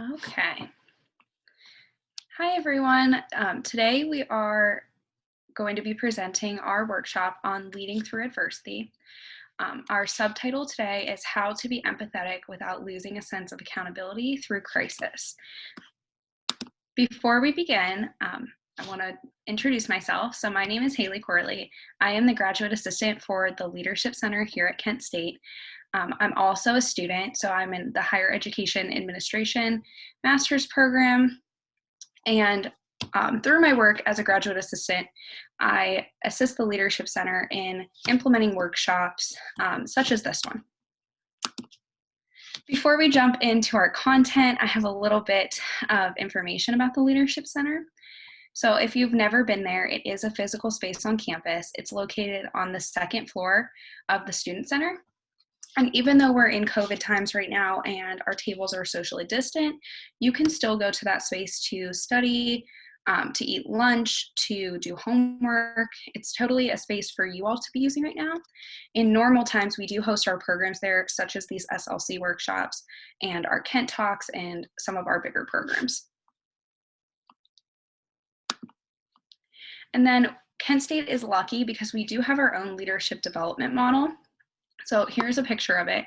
Okay. Hi, everyone. Today we are going to be presenting our workshop on leading through adversity. Our subtitle today is How to be Empathetic Without Losing a Sense of Accountability Through Crisis. Before we begin, I want to introduce myself. So my name is Haley Corley. I am the graduate assistant for the Leadership Center here at Kent State. I'm also a student, so I'm in the Higher Education Administration Master's Program. And through my work as a graduate assistant, I assist the Leadership Center in implementing workshops such as this one. Before we jump into our content, I have a little bit of information about the Leadership Center. So if you've never been there, it is a physical space on campus. It's located on the second floor of the Student Center. And even though we're in COVID times right now and our tables are socially distant, you can still go to that space to study, to eat lunch, to do homework. It's totally a space for you all to be using right now. In normal times, we do host our programs there, such as these SLC workshops and our Kent Talks and some of our bigger programs. And then Kent State is lucky because we do have our own leadership development model. So here's a picture of it.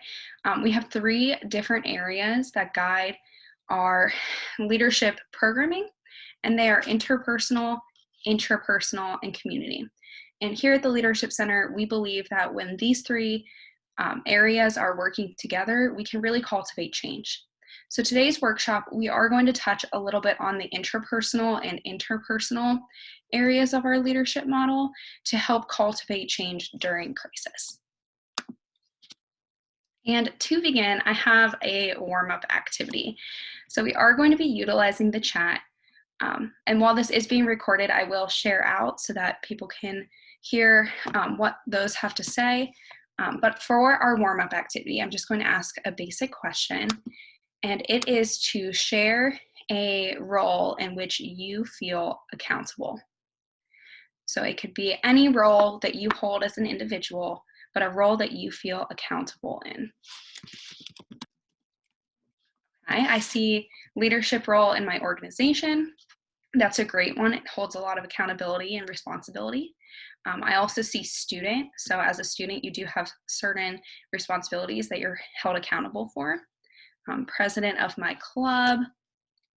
We have 3 different areas that guide our leadership programming, and they are interpersonal, intrapersonal, and community. And here at the Leadership Center, we believe that when these 3 areas are working together, we can really cultivate change. So today's workshop, we are going to touch a little bit on the intrapersonal and interpersonal areas of our leadership model to help cultivate change during crisis. And to begin, I have a warm-up activity. So we are going to be utilizing the chat. And while this is being recorded, I will share out so that people can hear what those have to say. But for our warm-up activity, I'm just going to ask a basic question. And it is to share a role in which you feel accountable. So it could be any role that you hold as an individual, but a role that you feel accountable in. I see leadership role in my organization. That's a great one. It holds a lot of accountability and responsibility. I also see student. So as a student, you do have certain responsibilities that you're held accountable for. President of my club.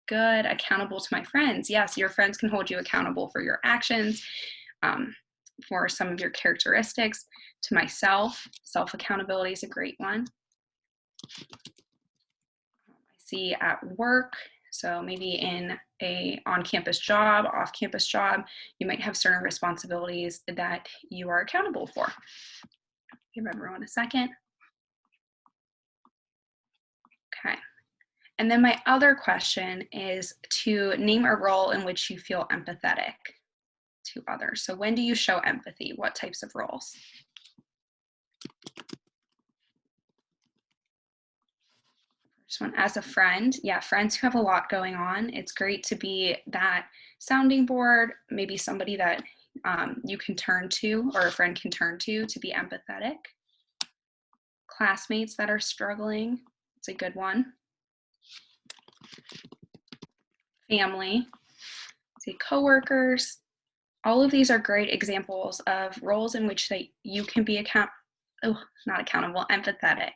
Good. Accountable to my friends. Yes, your friends can hold you accountable for your actions, for some of your characteristics. To myself, self-accountability is a great one. I see at work, so maybe in a on-campus job, off-campus job, you might have certain responsibilities that you are accountable for. Give everyone a second. Okay. And then my other question is to name a role in which you feel empathetic to others. So when do you show empathy? What types of roles? First one, as a friend. Yeah, friends who have a lot going on. It's great to be that sounding board, maybe somebody that you can turn to or a friend can turn to be empathetic. Classmates that are struggling. It's a good one. Family. Say coworkers. All of these are great examples of roles in which you can be empathetic.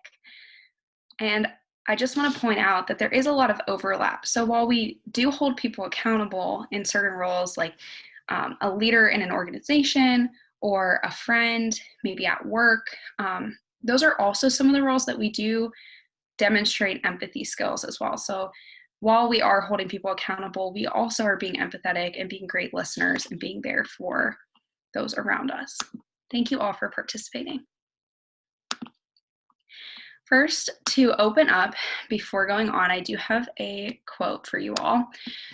And I just want to point out that there is a lot of overlap. So while we do hold people accountable in certain roles, like a leader in an organization or a friend, maybe at work, those are also some of the roles that we do demonstrate empathy skills as well. So while we are holding people accountable, we also are being empathetic and being great listeners and being there for those around us. Thank you all for participating. First, to open up, before going on, I do have a quote for you all.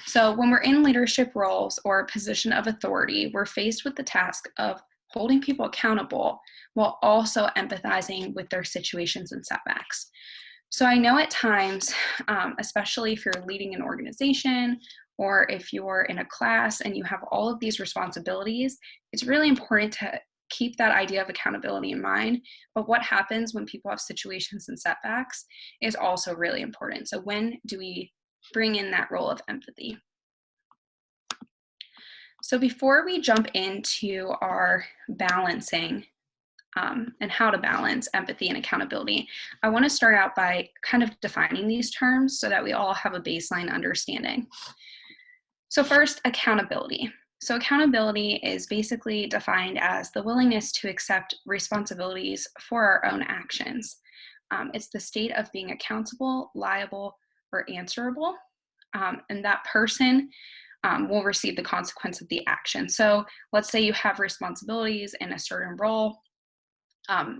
So when we're in leadership roles or a position of authority, we're faced with the task of holding people accountable while also empathizing with their situations and setbacks. So I know at times, especially if you're leading an organization or if you're in a class and you have all of these responsibilities, it's really important to keep that idea of accountability in mind. But what happens when people have situations and setbacks is also really important. So when do we bring in that role of empathy. So before we jump into our balancing and how to balance empathy and accountability, I want to start out by kind of defining these terms so that we all have a baseline understanding. So first, accountability. So accountability is basically defined as the willingness to accept responsibilities for our own actions. It's the state of being accountable, liable, or answerable, and that person will receive the consequence of the action. So let's say you have responsibilities in a certain role,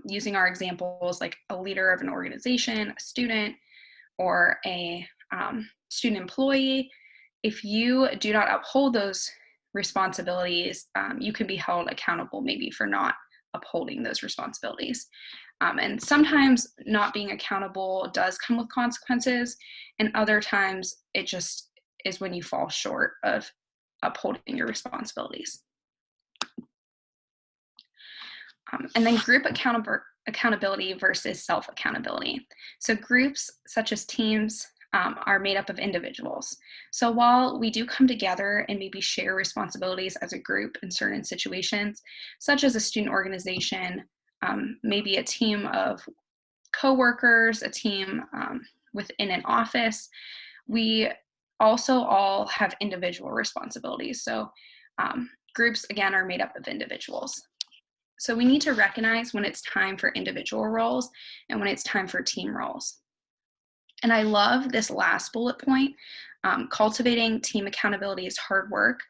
using our examples like a leader of an organization, a student, or a student employee. If you do not uphold those responsibilities, you can be held accountable maybe for not upholding those responsibilities. And sometimes not being accountable does come with consequences, and other times it just is when you fall short of upholding your responsibilities. And then group accountability versus self-accountability. So groups such as teams are made up of individuals. So while we do come together and maybe share responsibilities as a group in certain situations, such as a student organization, maybe a team of coworkers, a team within an office, we also all have individual responsibilities. So groups, again, are made up of individuals. So we need to recognize when it's time for individual roles and when it's time for team roles. And I love this last bullet point. Cultivating team accountability is hard work,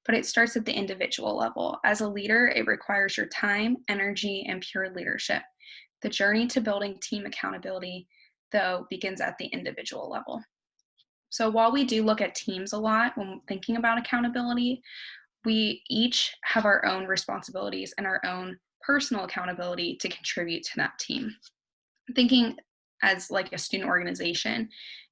but it starts at the individual level. As a leader, it requires your time, energy, and pure leadership. The journey to building team accountability, though, begins at the individual level. So while we do look at teams a lot when thinking about accountability, we each have our own responsibilities and our own personal accountability to contribute to that team. Thinking as like a student organization,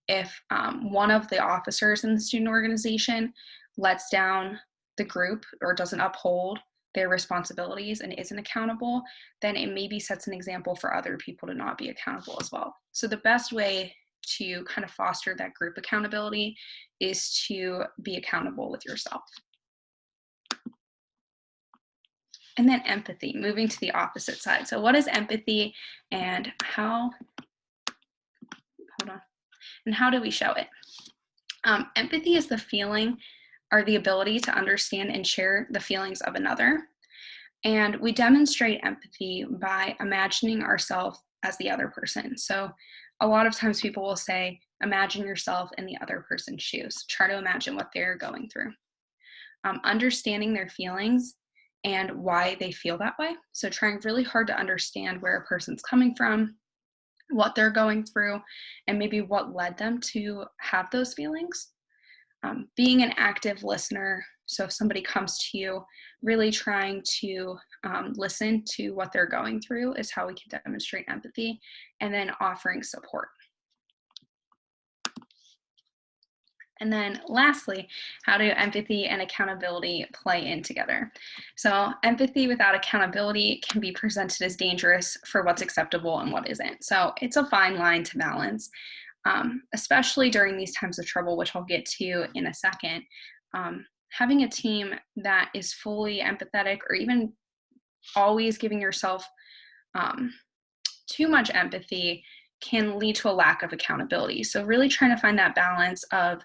if one of the officers in the student organization lets down the group or doesn't uphold their responsibilities and isn't accountable, then it maybe sets an example for other people to not be accountable as well. So the best way to kind of foster that group accountability is to be accountable with yourself. And then empathy, moving to the opposite side. So what is empathy and how do we show it? Empathy is the feeling or the ability to understand and share the feelings of another. And we demonstrate empathy by imagining ourselves as the other person. So a lot of times people will say, imagine yourself in the other person's shoes. Try to imagine what they're going through. Understanding their feelings and why they feel that way. So trying really hard to understand where a person's coming from, what they're going through, and maybe what led them to have those feelings. Being an active listener. So if somebody comes to you, really trying to listen to what they're going through is how we can demonstrate empathy, and then offering support. And then lastly, how do empathy and accountability play in together? So empathy without accountability can be presented as dangerous for what's acceptable and what isn't. So it's a fine line to balance, especially during these times of trouble, which I'll get to in a second. Having a team that is fully empathetic, or even always giving yourself too much empathy, can lead to a lack of accountability. So really trying to find that balance of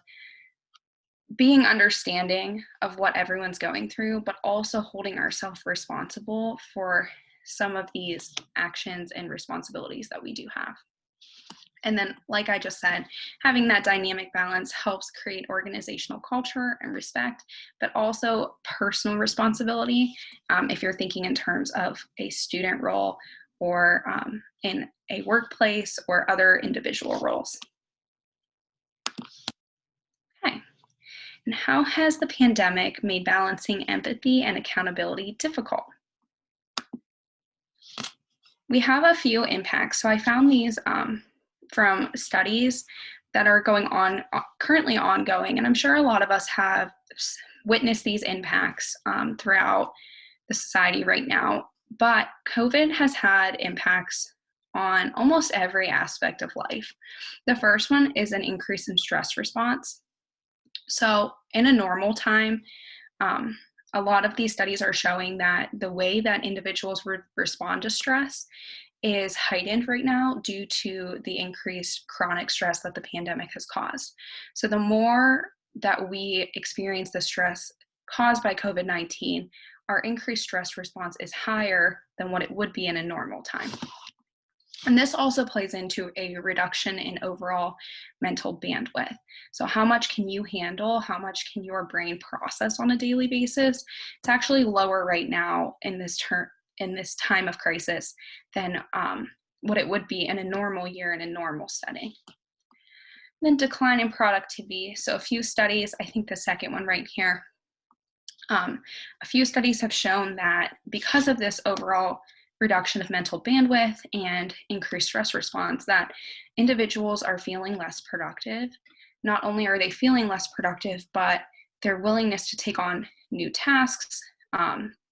being understanding of what everyone's going through, but also holding ourselves responsible for some of these actions and responsibilities that we do have. And then, like I just said, having that dynamic balance helps create organizational culture and respect, but also personal responsibility if you're thinking in terms of a student role or in a workplace or other individual roles. Okay. And how has the pandemic made balancing empathy and accountability difficult? We have a few impacts. So I found these from studies that are currently ongoing, and I'm sure a lot of us have witnessed these impacts throughout the society right now. But COVID has had impacts on almost every aspect of life. The first one is an increase in stress response. So in a normal time, a lot of these studies are showing that the way that individuals respond to stress is heightened right now due to the increased chronic stress that the pandemic has caused. So the more that we experience the stress caused by COVID-19, our increased stress response is higher than what it would be in a normal time. And this also plays into a reduction in overall mental bandwidth. So how much can you handle? How much can your brain process on a daily basis? It's actually lower right now in this time of crisis than what it would be in a normal year in a normal setting. Then decline in productivity. So a few studies, I think the second one right here, a few studies have shown that because of this overall reduction of mental bandwidth and increased stress response, that individuals are feeling less productive. Not only are they feeling less productive, but their willingness to take on new tasks,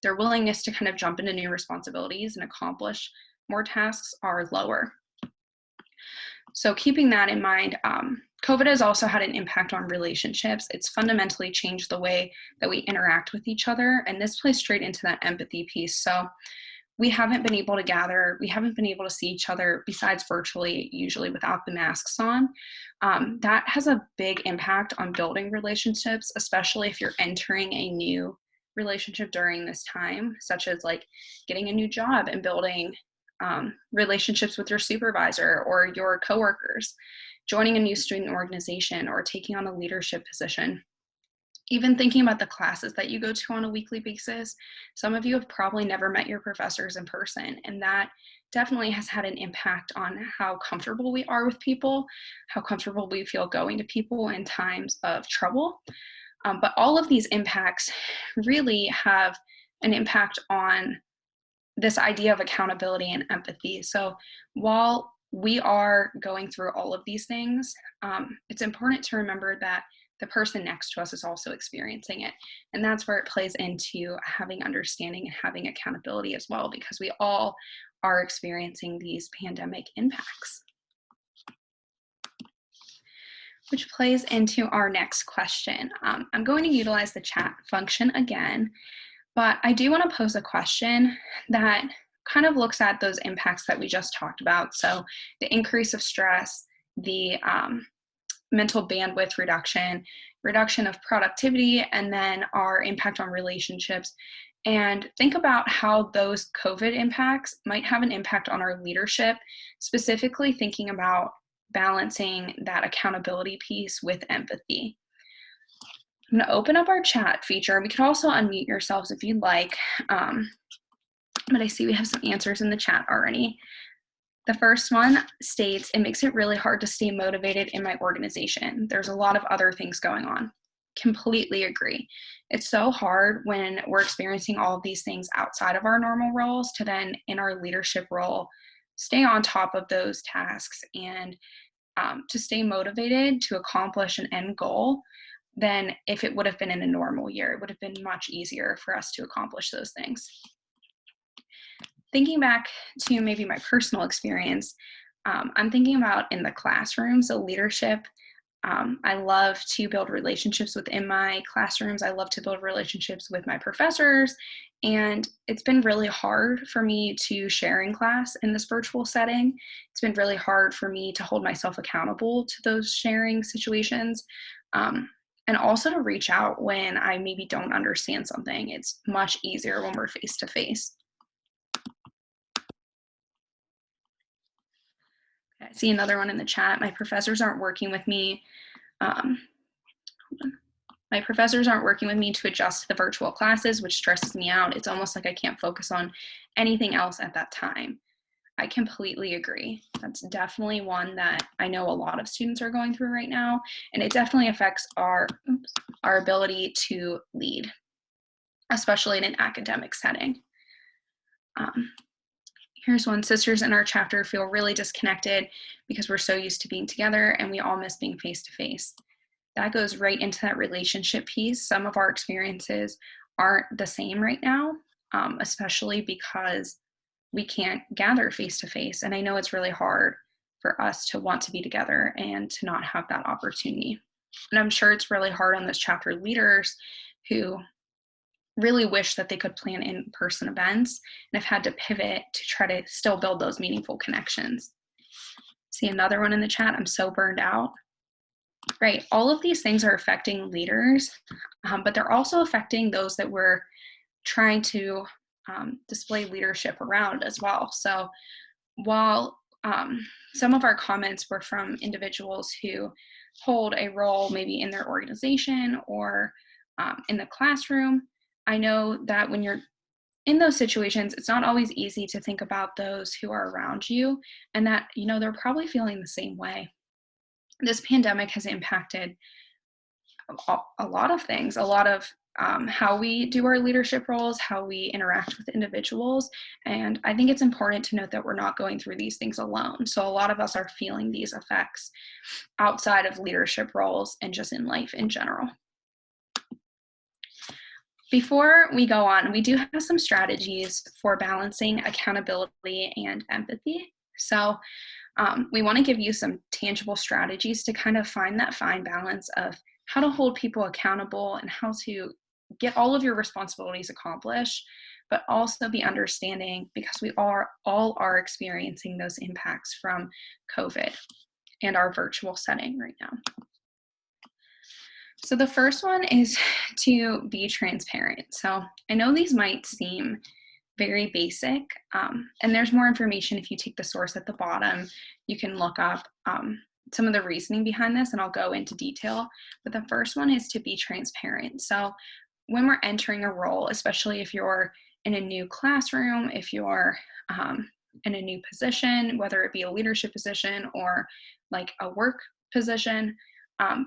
their willingness to kind of jump into new responsibilities and accomplish more tasks are lower. So keeping that in mind, COVID has also had an impact on relationships. It's fundamentally changed the way that we interact with each other, and this plays straight into that empathy piece. So we haven't been able to gather, we haven't been able to see each other besides virtually, usually without the masks on. That has a big impact on building relationships, especially if you're entering a new relationship during this time, such as like getting a new job and building relationships with your supervisor or your coworkers, joining a new student organization, or taking on a leadership position. Even thinking about the classes that you go to on a weekly basis, some of you have probably never met your professors in person, and that definitely has had an impact on how comfortable we are with people, how comfortable we feel going to people in times of trouble. But all of these impacts really have an impact on this idea of accountability and empathy. So while we are going through all of these things, it's important to remember that the person next to us is also experiencing it. And that's where it plays into having understanding and having accountability as well, because we all are experiencing these pandemic impacts. Which plays into our next question. I'm going to utilize the chat function again, but I do want to pose a question that kind of looks at those impacts that we just talked about. So the increase of stress, the mental bandwidth reduction of productivity, and then our impact on relationships. And think about how those COVID impacts might have an impact on our leadership, specifically thinking about balancing that accountability piece with empathy. I'm going to open up our chat feature. We could also unmute yourselves if you'd like, but I see we have some answers in the chat already. The first one states, it makes it really hard to stay motivated in my organization. There's a lot of other things going on. Completely agree. It's so hard when we're experiencing all of these things outside of our normal roles to then, in our leadership role, stay on top of those tasks and to stay motivated to accomplish an end goal than if it would have been in a normal year. It would have been much easier for us to accomplish those things. Thinking back to maybe my personal experience, I'm thinking about in the classroom, so leadership. I love to build relationships within my classrooms. I love to build relationships with my professors, and it's been really hard for me to share in class in this virtual setting. It's been really hard for me to hold myself accountable to those sharing situations, and also to reach out when I maybe don't understand something. It's much easier when we're face to face. I see another one in the chat. My professors aren't working with me. My professors aren't working with me to adjust to the virtual classes, which stresses me out. It's almost like I can't focus on anything else at that time. I completely agree. That's definitely one that I know a lot of students are going through right now, and it definitely affects our ability to lead, especially in an academic setting. Here's one. Sisters in our chapter feel really disconnected because we're so used to being together and we all miss being face to face. That goes right into that relationship piece. Some of our experiences aren't the same right now, especially because we can't gather face to face. And I know it's really hard for us to want to be together and to not have that opportunity. And I'm sure it's really hard on those chapter leaders who really wish that they could plan in-person events and have had to pivot to try to still build those meaningful connections. See another one in the chat, I'm so burned out. Right, all of these things are affecting leaders, but they're also affecting those that we're trying to display leadership around as well. So while some of our comments were from individuals who hold a role maybe in their organization or in the classroom, I know that when you're in those situations, it's not always easy to think about those who are around you, and that, you know, they're probably feeling the same way. This pandemic has impacted a lot of things, a lot of how we do our leadership roles, how we interact with individuals. And I think it's important to note that we're not going through these things alone. So a lot of us are feeling these effects outside of leadership roles and just in life in general. Before we go on, we do have some strategies for balancing accountability and empathy. So we want to give you some tangible strategies to kind of find that fine balance of how to hold people accountable and how to get all of your responsibilities accomplished, but also be understanding, because we all are experiencing those impacts from COVID and our virtual setting right now. So the first one is to be transparent. So I know these might seem very basic, and there's more information if you take the source at the bottom. You can look up some of the reasoning behind this, and I'll go into detail. But the first one is to be transparent. So when we're entering a role, especially if you're in a new classroom, if you're in a new position, whether it be a leadership position or like a work position,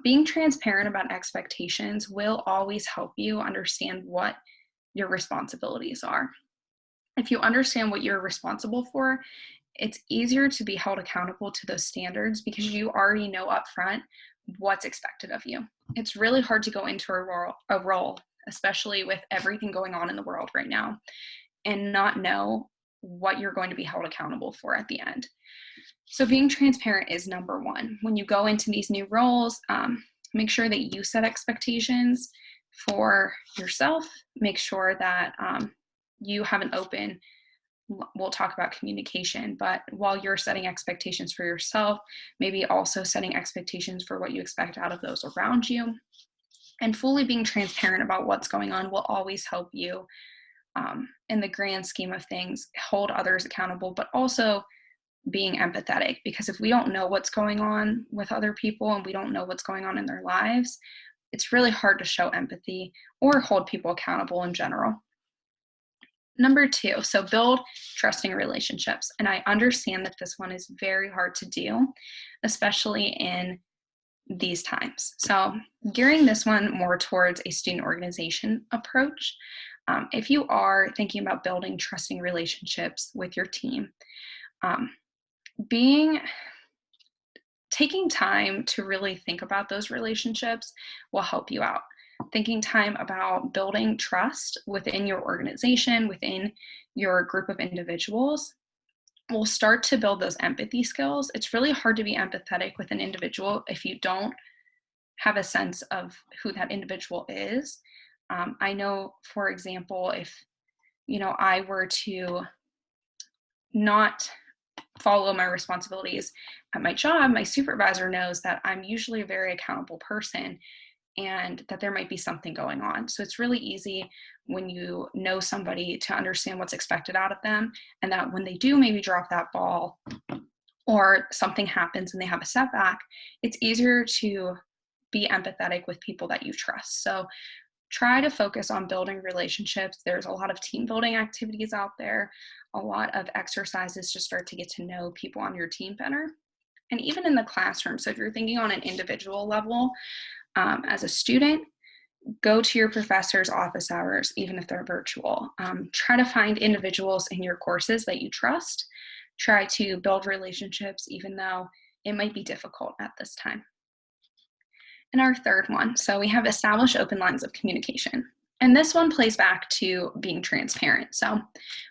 being transparent about expectations will always help you understand what your responsibilities are. If you understand what you're responsible for, it's easier to be held accountable to those standards because you already know upfront what's expected of you. It's really hard to go into a role, especially with everything going on in the world right now, and not know what you're going to be held accountable for at the end. So being transparent is number one. When you go into these new roles, make sure that you set expectations for yourself. Make sure that you have an open, we'll talk about communication, but while you're setting expectations for yourself, maybe also setting expectations for what you expect out of those around you. And fully being transparent about what's going on will always help you in the grand scheme of things, hold others accountable, but also being empathetic, because if we don't know what's going on with other people and we don't know what's going on in their lives, it's really hard to show empathy or hold people accountable in general. Number two, so build trusting relationships. And I understand that this one is very hard to do, especially in these times. So gearing this one more towards a student organization approach. If you are thinking about building trusting relationships with your team, taking time to really think about those relationships will help you out. Thinking time about building trust within your organization, within your group of individuals, will start to build those empathy skills. It's really hard to be empathetic with an individual if you don't have a sense of who that individual is. I know, for example, if I were to not follow my responsibilities at my job, my supervisor knows that I'm usually a very accountable person and that there might be something going on. So it's really easy when you know somebody to understand what's expected out of them, and that when they do maybe drop that ball or something happens and they have a setback, it's easier to be empathetic with people that you trust. So try to focus on building relationships. There's a lot of team building activities out there, a lot of exercises to start to get to know people on your team better. And even in the classroom, so if you're thinking on an individual level, as a student, go to your professor's office hours, even if they're virtual. Try to find individuals in your courses that you trust. Try to build relationships, even though it might be difficult at this time. And our third one, so we have established open lines of communication. And this one plays back to being transparent. So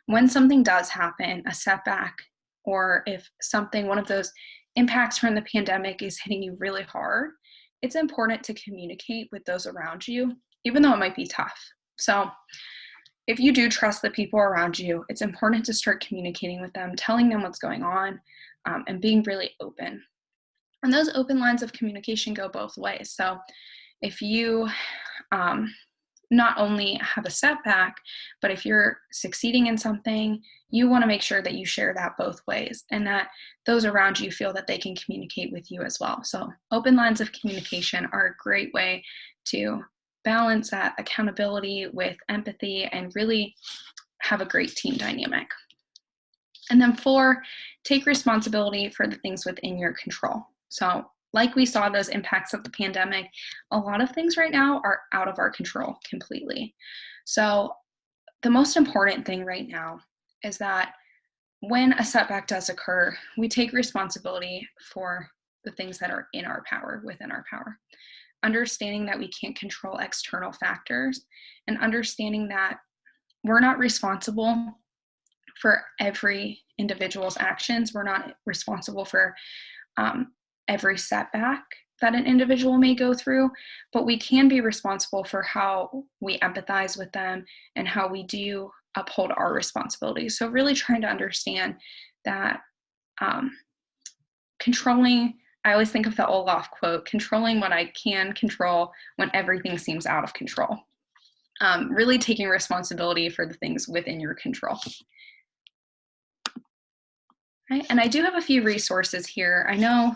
when something does happen, a setback, or if something, one of those impacts from the pandemic is hitting you really hard, it's important to communicate with those around you, even though it might be tough. So if you do trust the people around you, it's important to start communicating with them, telling them what's going on, and being really open. And those open lines of communication go both ways. So if you not only have a setback, but if you're succeeding in something, you want to make sure that you share that both ways and that those around you feel that they can communicate with you as well. So open lines of communication are a great way to balance that accountability with empathy and really have a great team dynamic. And then 4, take responsibility for the things within your control. So like we saw those impacts of the pandemic, a lot of things right now are out of our control completely. So the most important thing right now is that when a setback does occur, we take responsibility for the things that are in our power, within our power. Understanding that we can't control external factors and understanding that we're not responsible for every individual's actions. We're not responsible for every setback that an individual may go through, but we can be responsible for how we empathize with them and how we do uphold our responsibilities. So really trying to understand that controlling, I always think of the Olaf quote, controlling what I can control when everything seems out of control. Really taking responsibility for the things within your control. Right? And I do have a few resources here. I know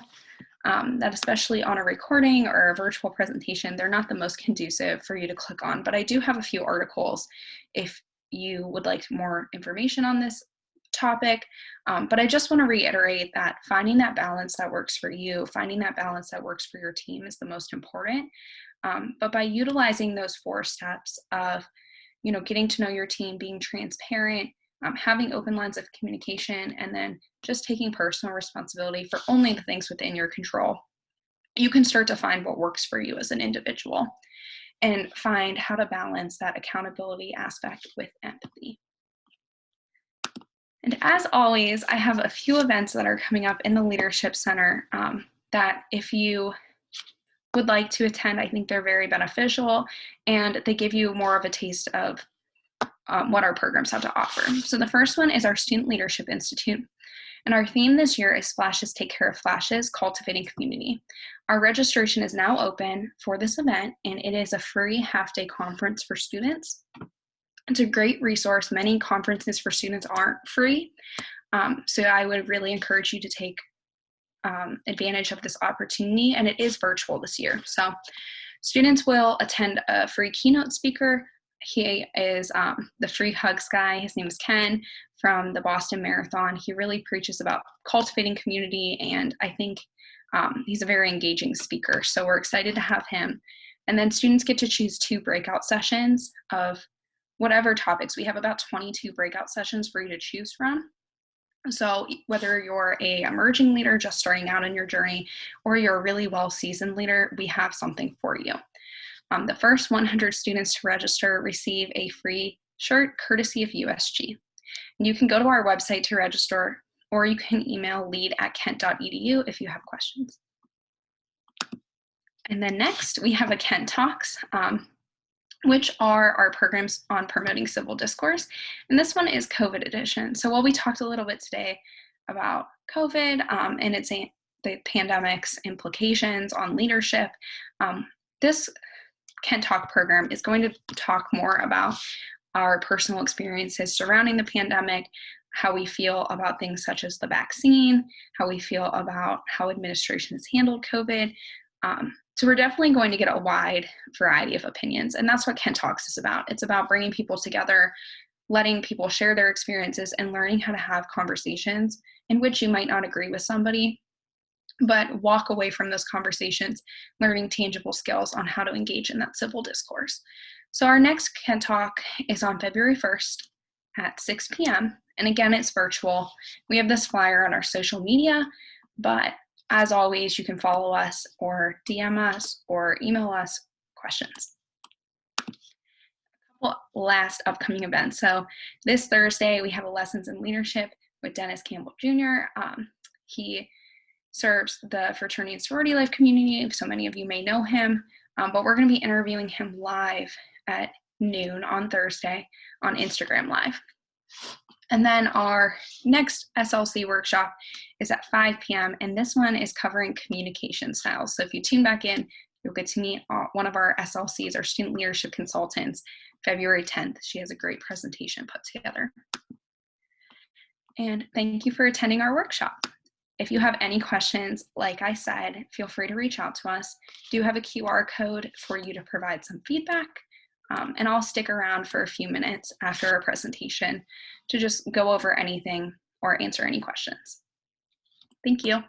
that especially on a recording or a virtual presentation, they're not the most conducive for you to click on, but I do have a few articles if you would like more information on this topic. But I just want to reiterate that finding that balance that works for you, finding that balance that works for your team is the most important. But by utilizing those 4 steps of, getting to know your team, being transparent, having open lines of communication, and then just taking personal responsibility for only the things within your control, you can start to find what works for you as an individual and find how to balance that accountability aspect with empathy. And as always, I have a few events that are coming up in the Leadership Center that if you would like to attend, I think they're very beneficial and they give you more of a taste of what our programs have to offer. So the first one is our Student Leadership Institute. And our theme this year is Flashes Take Care of Flashes, Cultivating Community. Our registration is now open for this event, and it is a free half-day conference for students. It's a great resource. Many conferences for students aren't free, so I would really encourage you to take advantage of this opportunity, and it is virtual this year. So students will attend a free keynote speaker. He is the free hugs guy. His name is Ken from the Boston Marathon. He really preaches about cultivating community, and I think he's a very engaging speaker. So we're excited to have him. And then students get to choose 2 breakout sessions of whatever topics. We have about 22 breakout sessions for you to choose from. So whether you're a emerging leader just starting out in your journey, or you're a really well-seasoned leader, we have something for you. The first 100 students to register receive a free shirt courtesy of USG. And you can go to our website to register, or you can email lead@kent.edu if you have questions. And then next, we have a Kent Talks, which are our programs on promoting civil discourse. And this one is COVID edition. So while we talked a little bit today about COVID and the pandemic's implications on leadership, this Kent Talk program is going to talk more about our personal experiences surrounding the pandemic, how we feel about things such as the vaccine, how we feel about how administration has handled COVID. So we're definitely going to get a wide variety of opinions, and that's what Kent Talks is about. It's about bringing people together, letting people share their experiences, and learning how to have conversations in which you might not agree with somebody, but walk away from those conversations learning tangible skills on how to engage in that civil discourse. So our next Kent Talk is on February 1st at 6 p.m. And again, it's virtual. We have this flyer on our social media, but as always, you can follow us or DM us or email us questions. A last upcoming events. So this Thursday, we have a Lessons in Leadership with Dennis Campbell Jr. He serves the fraternity and sorority life community, so many of you may know him, but we're going to be interviewing him live at noon on Thursday on Instagram Live. And then our next SLC workshop is at 5 p.m. and this one is covering communication styles. So if you tune back in, you'll get to meet one of our SLCs, our student leadership consultants, February 10th. She has a great presentation put together. And thank you for attending our workshop. If you have any questions, like I said, feel free to reach out to us. Do have a QR code for you to provide some feedback. And I'll stick around for a few minutes after our presentation to just go over anything or answer any questions. Thank you.